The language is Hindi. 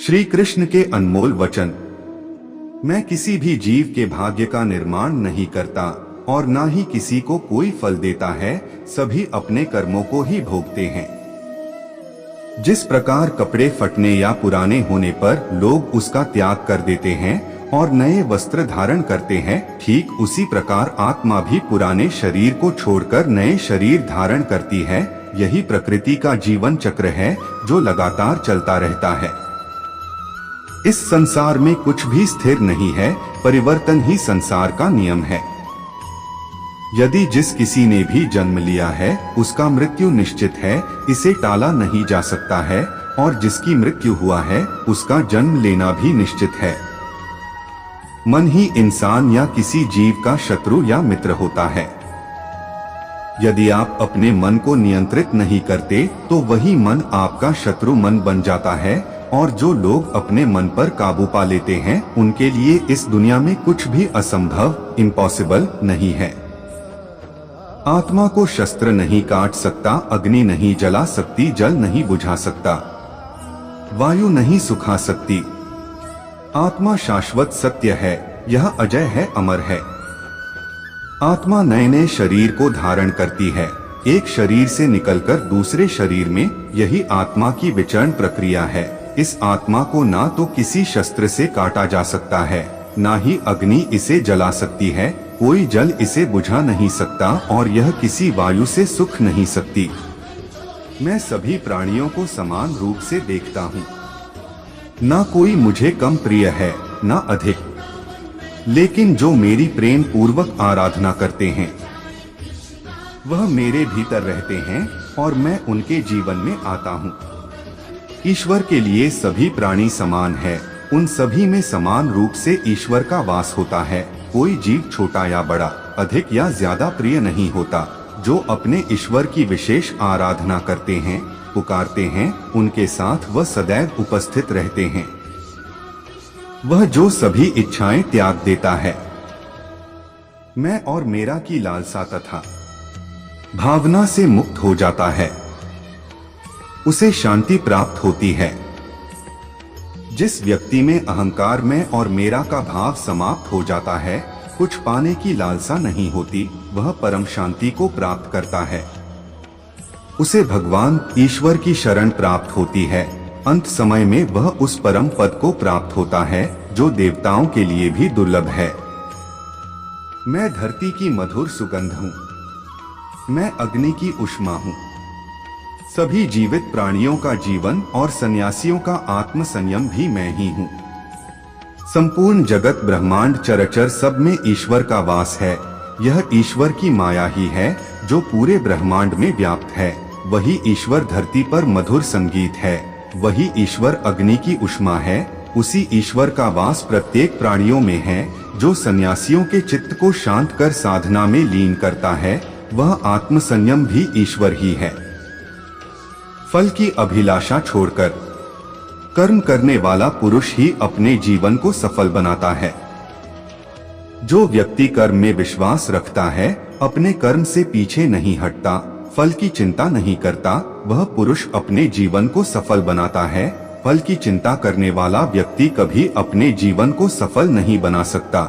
श्री कृष्ण के अनमोल वचन। मैं किसी भी जीव के भाग्य का निर्माण नहीं करता और ना ही किसी को कोई फल देता है, सभी अपने कर्मों को ही भोगते हैं। जिस प्रकार कपड़े फटने या पुराने होने पर लोग उसका त्याग कर देते हैं और नए वस्त्र धारण करते हैं, ठीक उसी प्रकार आत्मा भी पुराने शरीर को छोड़कर नए शरीर धारण करती है। यही प्रकृति का जीवन चक्र है जो लगातार चलता रहता है। इस संसार में कुछ भी स्थिर नहीं है, परिवर्तन ही संसार का नियम है। यदि जिस किसी ने भी जन्म लिया है उसका मृत्यु निश्चित है, इसे टाला नहीं जा सकता है, और जिसकी मृत्यु हुआ है उसका जन्म लेना भी निश्चित है। मन ही इंसान या किसी जीव का शत्रु या मित्र होता है। यदि आप अपने मन को नियंत्रित नहीं करते तो वही मन आपका शत्रु मन बन जाता है, और जो लोग अपने मन पर काबू पा लेते हैं उनके लिए इस दुनिया में कुछ भी असंभव, इम्पॉसिबल नहीं है। आत्मा को शस्त्र नहीं काट सकता, अग्नि नहीं जला सकती, जल नहीं बुझा सकता, वायु नहीं सुखा सकती। आत्मा शाश्वत सत्य है, यह अजय है, अमर है। आत्मा नए नए शरीर को धारण करती है, एक शरीर से निकलकर दूसरे शरीर में। यही आत्मा की विचरण प्रक्रिया है। इस आत्मा को ना तो किसी शस्त्र से काटा जा सकता है, ना ही अग्नि इसे जला सकती है, कोई जल इसे बुझा नहीं सकता, और यह किसी वायु से सुख नहीं सकती। मैं सभी प्राणियों को समान रूप से देखता हूँ। ना कोई मुझे कम प्रिय है ना अधिक, लेकिन जो मेरी प्रेम पूर्वक आराधना करते हैं वह मेरे भीतर रहते हैं और मैं उनके जीवन में आता हूँ। ईश्वर के लिए सभी प्राणी समान है, उन सभी में समान रूप से ईश्वर का वास होता है। कोई जीव छोटा या बड़ा, अधिक या ज्यादा प्रिय नहीं होता। जो अपने ईश्वर की विशेष आराधना करते हैं, पुकारते हैं, उनके साथ वह सदैव उपस्थित रहते हैं। वह जो सभी इच्छाएं त्याग देता है, मैं और मेरा की लालसा तथा भावना से मुक्त हो जाता है, उसे शांति प्राप्त होती है। जिस व्यक्ति में अहंकार, मैं और मेरा का भाव समाप्त हो जाता है, कुछ पाने की लालसा नहीं होती, वह परम शांति को प्राप्त करता है। उसे भगवान ईश्वर की शरण प्राप्त होती है। अंत समय में वह उस परम पद को प्राप्त होता है जो देवताओं के लिए भी दुर्लभ है। मैं धरती की मधुर सुगंध हूँ, मैं अग्नि की उष्मा हूँ। सभी जीवित प्राणियों का जीवन और सन्यासियों का आत्म संयम भी मैं ही हूँ। संपूर्ण जगत, ब्रह्मांड, चराचर सब में ईश्वर का वास है। यह ईश्वर की माया ही है जो पूरे ब्रह्मांड में व्याप्त है। वही ईश्वर धरती पर मधुर संगीत है, वही ईश्वर अग्नि की उष्मा है। उसी ईश्वर का वास प्रत्येक प्राणियों में है। जो सन्यासियों के चित्त को शांत कर साधना में लीन करता है, वह आत्म संयम भी ईश्वर ही है। फल की अभिलाषा छोड़कर कर्म करने वाला पुरुष ही अपने जीवन को सफल बनाता है। जो व्यक्ति कर्म में विश्वास रखता है, अपने कर्म से पीछे नहीं हटता, फल की चिंता नहीं करता, वह पुरुष अपने जीवन को सफल बनाता है। फल की चिंता करने वाला व्यक्ति कभी अपने जीवन को सफल नहीं बना सकता।